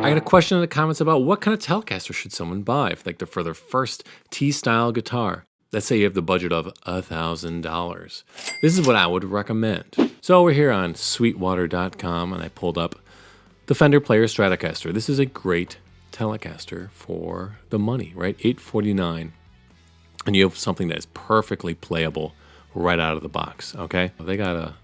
I got a question in the comments about what kind of Telecaster should someone buy for their first T-style guitar. Let's say you have the budget of $1,000. This is what I would recommend. So we're here on sweetwater.com and I pulled up the Fender Player Telecaster. This is a great Telecaster for the money, right? $849, and you have something that is perfectly playable right out of the box, okay? They got a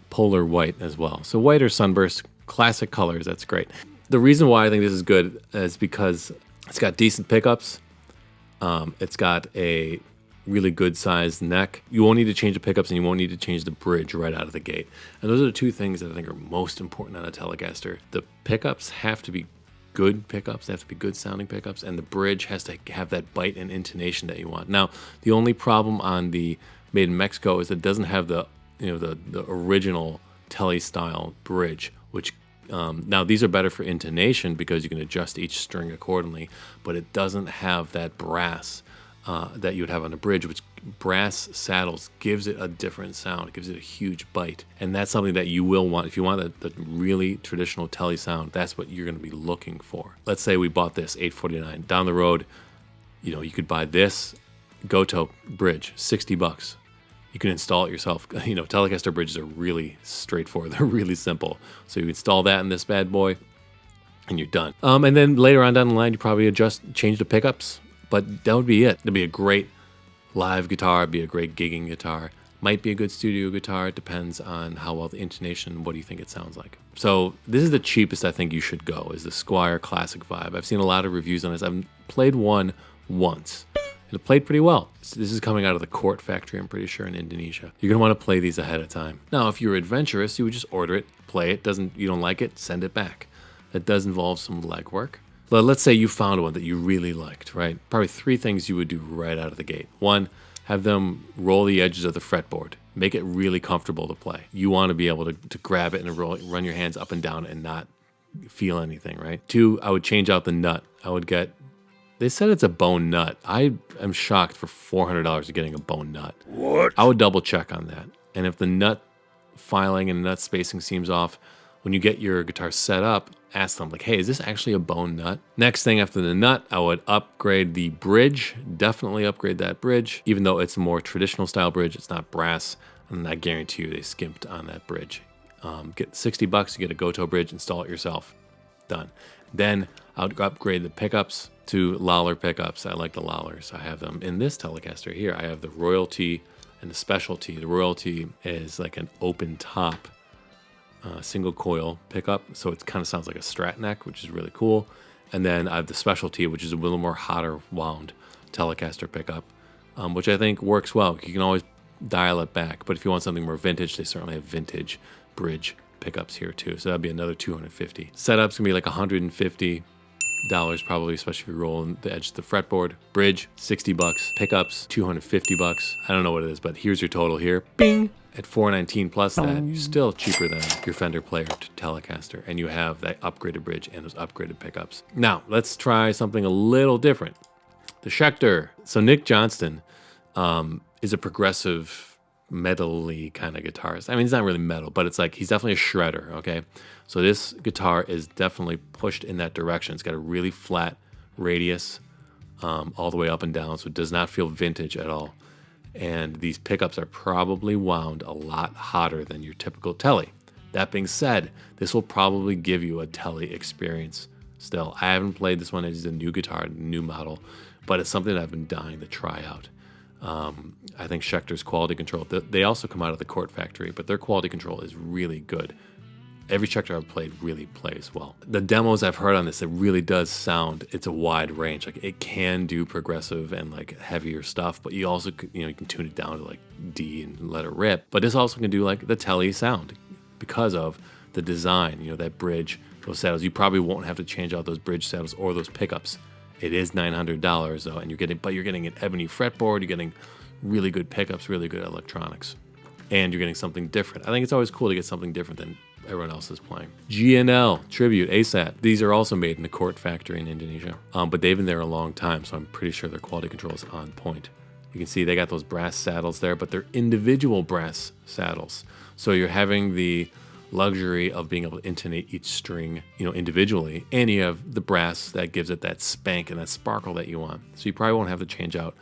polar white as well. So white or sunburst, classic colors, that's great. The reason why I think this is good is because it's got decent pickups. It's got a really good sized neck. You won't need to change the pickups and you won't need to change the bridge right out of the gate. And those are the two things that I think are most important on a Telecaster. The pickups have to be good pickups, they have to be good sounding pickups, and the bridge has to have that bite and intonation that you want. Now, the only problem on the made in Mexico is it doesn't have the the original tele style bridge, which now these are better for intonation because you can adjust each string accordingly, but it doesn't have that brass that you would have on a bridge, which brass saddles gives it a different sound. It gives it a huge bite. And that's something that you will want. If you want the really traditional tele sound, that's what you're going to be looking for. Let's say we bought this $849. Down the road, you could buy this Goto bridge, $60. You can install it yourself. Telecaster bridges are really straightforward. They're really simple. So you install that in this bad boy and you're done. And then later on down the line, you probably change the pickups. But that would be it. It'd be a great live guitar, it'd be a great gigging guitar. Might be a good studio guitar. It depends on how well the intonation, what do you think it sounds like. So this is the cheapest I think you should go, is the Squier Classic Vibe. I've seen a lot of reviews on this. I've played one once. It played pretty well. This is coming out of the Court factory, I'm pretty sure, in Indonesia. You're gonna wanna play these ahead of time. Now, if you're adventurous, you would just order it, play it. You don't like it, send it back. That does involve some legwork. But let's say you found one that you really liked, right? Probably 3 things you would do right out of the gate. 1, have them roll the edges of the fretboard. Make it really comfortable to play. You want to be able to grab it and run your hands up and down and not feel anything, right? 2, I would change out the nut. They said it's a bone nut. I am shocked for $400 of getting a bone nut. What? I would double check on that. And if the nut filing and nut spacing seems off, when you get your guitar set up, ask them, hey, is this actually a bone nut? Next thing after the nut, I would upgrade the bridge. Definitely upgrade that bridge. Even though it's a more traditional style bridge, it's not brass, and I guarantee you they skimped on that bridge. Get $60, you get a Goto bridge, install it yourself. Done. Then I would upgrade the pickups to Lawler pickups. I like the Lawlers. I have them in this Telecaster here. I have the Royalty and the Specialty. The Royalty is like an open top single coil pickup, so it kind of sounds like a Strat neck, which is really cool. And then I have the Specialty, which is a little more hotter wound Telecaster pickup, which I think works well. You can always dial it back, but if you want something more vintage, they certainly have vintage bridge pickups here too. So that'd be another $250. Setup's gonna be like $150 probably, especially if you're rolling the edge of the fretboard. Bridge, $60. Pickups, $250. I don't know what it is, but here's your total here. Bing! At $419 plus that, you're still cheaper than your Fender Player Telecaster, and you have that upgraded bridge and those upgraded pickups. Now, let's try something a little different. The Schecter. So Nick Johnston is a progressive, metal-y kind of guitarist. I mean, he's not really metal, but it's like he's definitely a shredder, okay? So this guitar is definitely pushed in that direction. It's got a really flat radius all the way up and down, so it does not feel vintage at all. And these pickups are probably wound a lot hotter than your typical tele. That being said, this will probably give you a tele experience still. I haven't played this one. It's a new guitar, new model, but it's something that I've been dying to try out. I think Schecter's quality control, they also come out of the Court factory, but their quality control is really good. Every Schecter I've played really plays well. The demos I've heard on this, it really does sound, it's a wide range. Like it can do progressive and like heavier stuff, but you also, you can tune it down to like D and let it rip. But this also can do like the tele sound because of the design, that bridge, those saddles. You probably won't have to change out those bridge saddles or those pickups. It is $900 though, and you're getting an ebony fretboard, you're getting really good pickups, really good electronics, and you're getting something different. I think it's always cool to get something different than everyone else is playing. G&L Tribute ASAT. These are also made in the Court factory in Indonesia, but they've been there a long time, so I'm pretty sure their quality control is on point. You can see they got those brass saddles there, but they're individual brass saddles. So you're having the luxury of being able to intonate each string, individually. And you have the brass that gives it that spank and that sparkle that you want. So you probably won't have to change out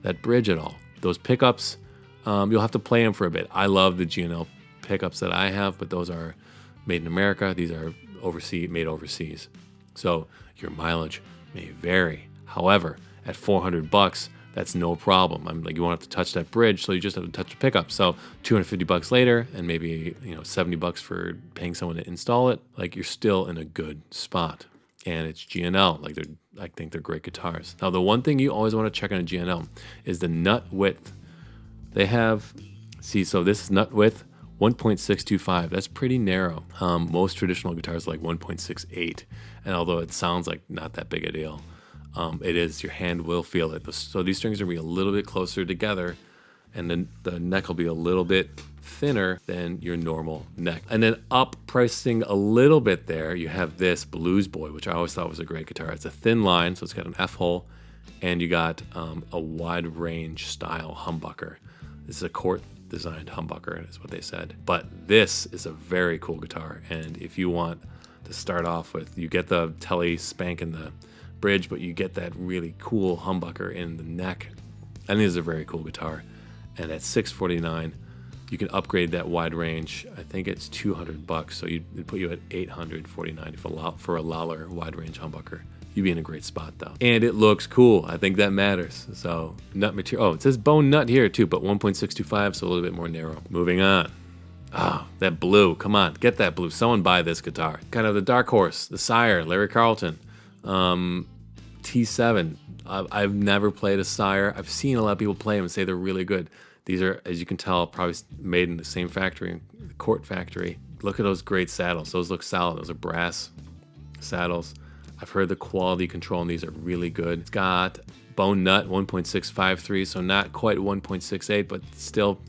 that bridge at all. Those pickups, you'll have to play them for a bit. I love the G&L pickups that I have, but those are made in America. These are made overseas. So your mileage may vary. However, at $400, that's no problem. You won't have to touch that bridge, so you just have to touch the pickup. So $250 later, and maybe $70 for paying someone to install it. You're still in a good spot. And it's G&L. I think they're great guitars. Now, the one thing you always want to check on a G&L is the nut width. They have, so this is nut width 1.625. That's pretty narrow. Most traditional guitars are like 1.68, and although it sounds like not that big a deal, it is. Your hand will feel it. So these strings are going to be a little bit closer together, and then the neck will be a little bit thinner than your normal neck. And then up pricing a little bit there, you have this Blues Boy, which I always thought was a great guitar. It's a thin line, so it's got an F hole, and you got a wide range style humbucker. This is a Court designed humbucker, is what they said. But this is a very cool guitar, and if you want to start off with, you get the tele spank in the bridge, but you get that really cool humbucker in the neck. I think this is a very cool guitar. And at $649, you can upgrade that wide range. I think it's $200, so it'd put you at $849 for a Lawler wide range humbucker. You'd be in a great spot though. And it looks cool. I think that matters. So nut material. Oh, it says bone nut here too, but 1.625, so a little bit more narrow. Moving on. Oh, that blue. Come on, get that blue. Someone buy this guitar. Kind of the dark horse, the Sire, Larry Carlton. T7. I've never played a Sire. I've seen a lot of people play them and say they're really good. These are, as you can tell, probably made in the same factory, the Court factory. Look at those great saddles. Those look solid. Those are brass saddles. I've heard the quality control on these are really good. It's got bone nut 1.653, so not quite 1.68, but still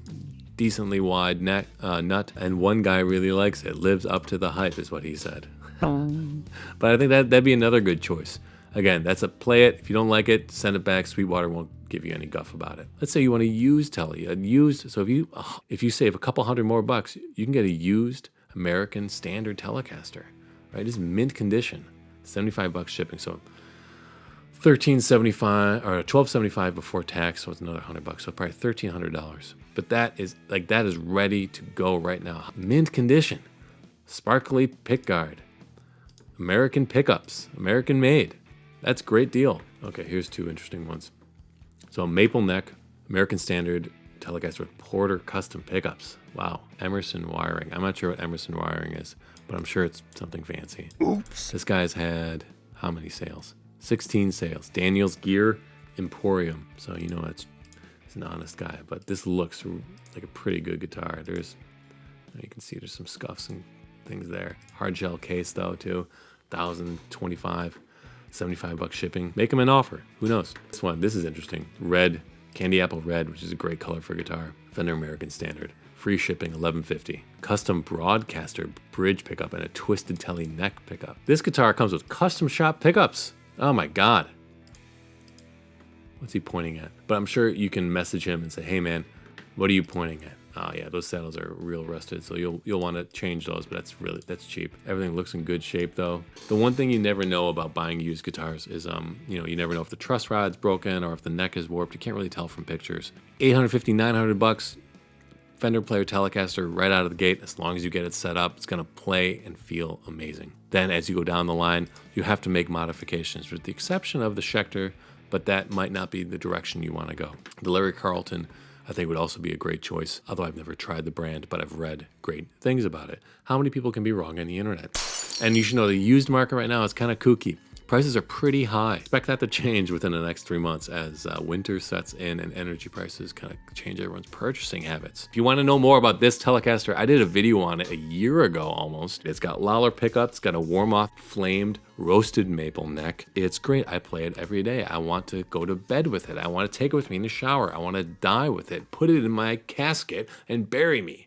decently wide nut. And one guy really likes it. Lives up to the hype is what he said. But I think that'd be another good choice. Again, that's a play it. If you don't like it, send it back. Sweetwater won't give you any guff about it. Let's say you want to use tele, so if you save a couple $100 more, you can get a used American standard Telecaster, right? It's mint condition, $75 shipping. So $13.75 or $12.75 before tax, so it's another $100. So probably $1,300. But that is ready to go right now. Mint condition, sparkly pickguard, American pickups, American made. That's a great deal. Okay, here's two interesting ones. So maple neck, American standard Telecaster with Porter custom pickups. Wow, Emerson wiring. I'm not sure what Emerson wiring is, but I'm sure it's something fancy. Oops. This guy's had how many sales? 16 sales. Daniel's Gear Emporium. So you know he's an honest guy, but this looks like a pretty good guitar. You can see there's some scuffs and things there. Hard shell case though too. $1,025. $75 shipping. Make them an offer. Who knows? This is interesting. Red, candy apple red, which is a great color for guitar. Fender American Standard. Free shipping, $11.50. Custom broadcaster bridge pickup and a twisted tele neck pickup. This guitar comes with custom shop pickups. Oh my God. What's he pointing at? But I'm sure you can message him and say, hey man, what are you pointing at? Oh yeah, those saddles are real rusted, so you'll want to change those, but that's cheap. Everything looks in good shape though. The one thing you never know about buying used guitars is you never know if the truss rod's broken or if the neck is warped. You can't really tell from pictures. $850, $900, Fender Player Telecaster right out of the gate. As long as you get it set up, it's gonna play and feel amazing. Then as you go down the line, you have to make modifications, with the exception of the Schecter, but that might not be the direction you want to go. The Larry Carlton, I think, would also be a great choice, although I've never tried the brand, but I've read great things about it. How many people can be wrong on the internet? And you should know the used market right now is kind of kooky. Prices are pretty high. Expect that to change within the next 3 months as winter sets in and energy prices kind of change everyone's purchasing habits. If you want to know more about this Telecaster, I did a video on it a year ago almost. It's got Lawler pickups, it's got a warm-off flamed roasted maple neck. It's great. I play it every day. I want to go to bed with it. I want to take it with me in the shower. I want to die with it, put it in my casket and bury me.